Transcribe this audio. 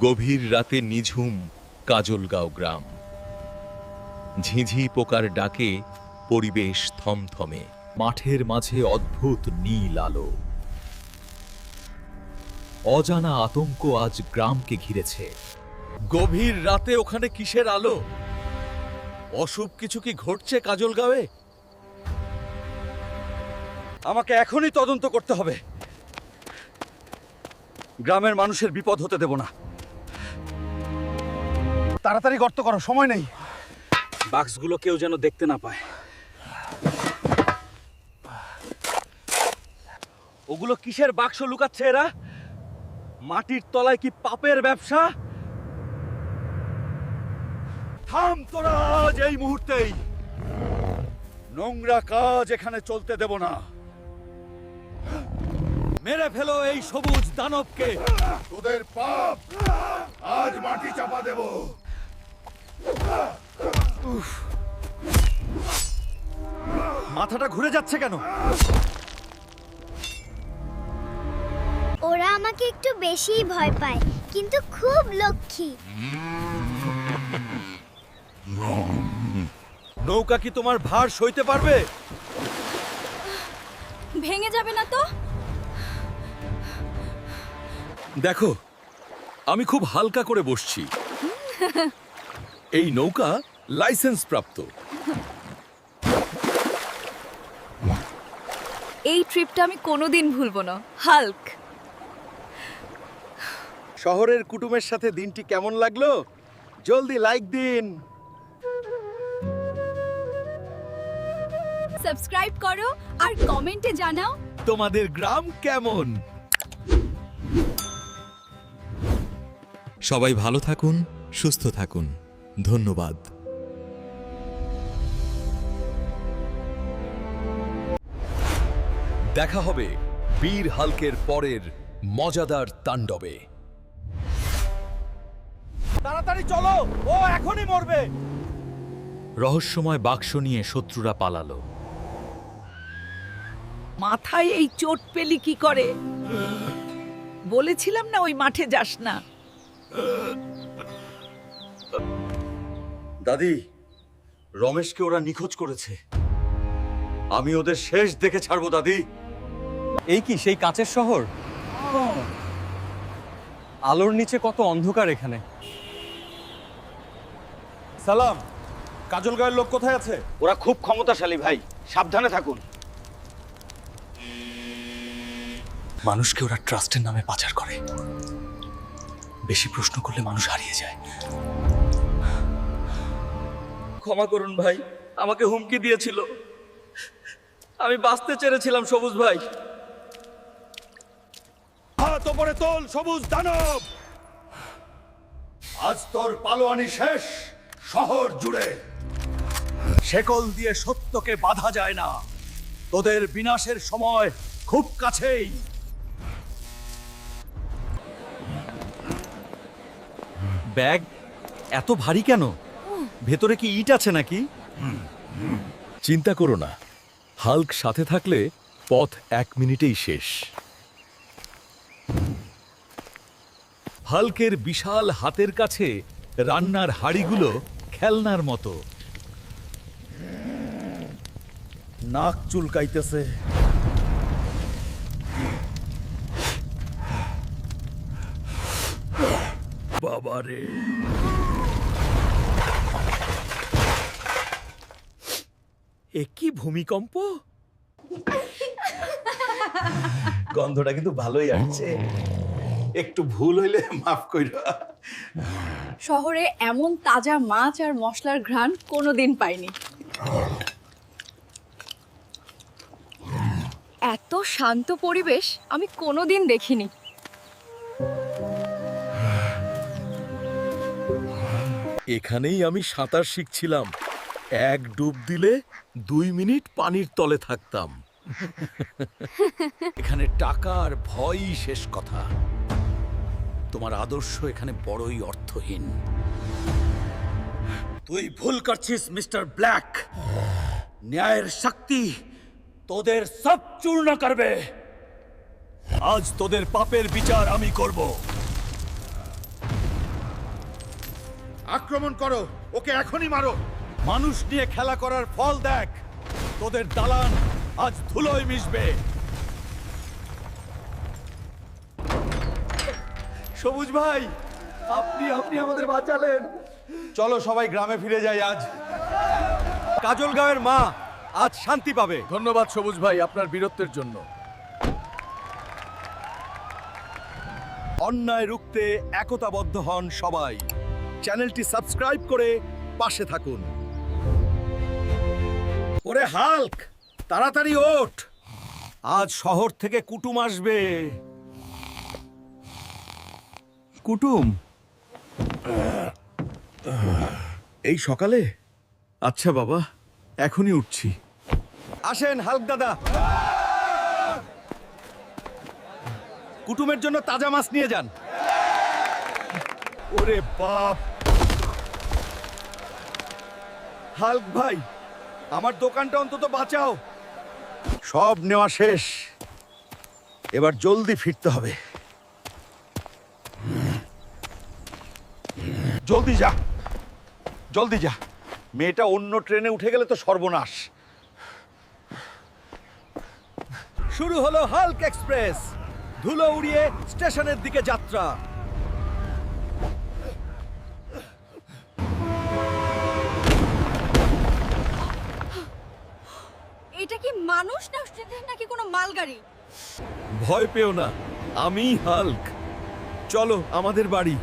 গভীর রাতে নিঝুম কাজলগাঁও গ্রাম। ঝিঝি পোকার ডাকে পরিবেশ থমথমে। মাঠের মাঝে অদ্ভুত নীল আলো। অজানা আতঙ্ক আজ গ্রামকে ঘিরেছে। গভীর রাতে ওখানে কিসের আলো? অশুভ কিছু কি ঘটছে কাজলগাঁওয়ে? আমাকে এখনই তদন্ত করতে হবে। গ্রামের মানুষের বিপদ হতে দেব না। তাড়াতাড়ি গর্ত করো, সময় নেই। বাক্সগুলো কেউ যেন দেখতে না পায়। ওগুলো কিসের বাক্স লুকাচ্ছে এরা? মাটির তলায় কি পাপের ব্যবসা? থাম তোরা আজ এই মুহূর্তেই। নোংরা কাজ এখানে চলতে দেব না। মেরে ফেলো এই সবুজ দানবকে। তোদের পাপ আজ মাটি চাপা দেব। মাথাটা ঘুরে যাচ্ছে কেন? ওরা আমাকে একটু বেশিই ভয় পায়, কিন্তু খুব লক্ষ্মী। নৌকা কি তোমার ভার সইতে পারবে? ভেঙে যাবে না তো? দেখো, আমি খুব হালকা করে বসছি। এই নৌকা লাইসেন্স প্রাপ্ত। এই ট্রিপটা আমি কোনোদিন ভুলবো না। হাল্ক, শহরের কুটুমের সাথে দিনটি কেমন লাগলো? জলদি লাইক দিন। সাবস্ক্রাইব করো আর কমেন্টে জানাও তোমাদের গ্রাম কেমন। সবাই ভালো থাকুন, সুস্থ থাকুন। ধন্যবাদ। দেখা হবে বীর হাল্কের পরের মজাদার তাণ্ডবে। তাড়াতাড়ি চলো, ও এখনই মরবে। রহস্যময় বাক্স নিয়ে শত্রুরা পালালো। মাথায় এই চোট পেলি কি করে? বলেছিলাম না ওই মাঠে যাস না। দাদি, রমেশকে ওরা নিখোঁজ করেছে। আমি ওদের শেষ দেখে ছাড়বো দাদি। এই কি সেই কাঁচের শহর? আলোর নিচে কত অন্ধকার এখানে। সালাম, কাজলগাঁওয়ের লোক কোথায় আছে? ওরা খুব ক্ষমতাশালী ভাই, সাবধানে থাকুন। মানুষকে ওরা ট্রাস্টের নামে পাচার করে। বেশি প্রশ্ন করলে মানুষ হারিয়ে যায়। ক্ষমা করুন ভাই, আমাকে হুমকি দিয়েছিল। আমি বাঁচতে চেয়েছিলাম সবুজ ভাই। হাত ওপরে তোল সবুজ দানব। আজ তোর পালোয়ানি শেষ শহর জুড়ে। শেকল দিয়ে সত্যকে বাধা যায় না। তোদের বিনাশের সময় খুব কাছেই। ব্যাগ এত ভারী কেন? ভেতরে কি ইট আছে নাকি? চিন্তা করো না, হাল্ক সাথে থাকলে পথ 1 মিনিটেই শেষ। হাল্কের বিশাল হাতের কাছে রান্নার হাঁড়িগুলো খেলনার মতো। নাক চুলকাইতেছে। বাবারে, এ কি ভূমিকম্প! গন্ধটা কিন্তু ভালোই আসছে। একটু ভুল হইলে মাফ কইরা। শহরে এমন তাজা মাছ আর মশলার ঘ্রাণ কোনোদিন পাইনি। এত শান্ত পরিবেশ আমি কোনোদিন দেখিনি। এখানেই আমি সাঁতার শিখছিলাম। 1 ডুব দিলে 2 মিনিট পানির তলে থাকতাম। এখানে টাকা আর ভয়ই শেষ কথা। তোমার আদর্শ এখানে বড়ই অর্থহীন। তুই ভুল করছিস মিস্টার ব্ল্যাক। ন্যায়ের শক্তি তোদের সব চূর্ণ করবে। আজ তোদের পাপের বিচার আমি করব। আক্রমণ করো, ওকে এখনই মারো। মানুষ নিয়ে খেলা করার ফল দেখ। তোদের দালান আজ ধুলোয় মিশবে। সবুজ ভাই, আপনি আমাদের বাঁচালেন। চলো সবাই গ্রামে ফিরে যাই আজ। কাজল গাঁয়ের মা আজ শান্তি পাবে। ধন্যবাদ সবুজ ভাই আপনার বীরত্বের জন্য। অন্যায় রুখতে একতাবদ্ধ হন সবাই। চ্যানেলটি সাবস্ক্রাইব করে পাশে থাকুন। ওরে হাল্ক, তাড়াতাড়ি ওঠ, আজ শহর থেকে কুটুম আসবে। কুটুম? এই সকালে? আচ্ছা বাবা, এখনই উঠছি। আসেন হাল্ক দাদা, কুটুমের জন্য তাজা মাছ নিয়ে যান। ওরে বাপ! হাল্ক ভাই, আমার দোকানটা অন্তত বাঁচাও। সব নেওয়া শেষ, এবার জলদি ফিরতে হবে। জলদি যা, জলদি যা। মেয়েটা অন্য ট্রেনে উঠে গেলে তো সর্বনাশ। শুরু হলো হাল্ক এক্সপ্রেস, ধুলো উড়িয়ে স্টেশনের দিকে যাত্রা। এটা কি মানুষ না নাকি কোনো মালগাড়ি? ভয় পেও না, আমি হাল্ক। চলো আমাদের বাড়ি।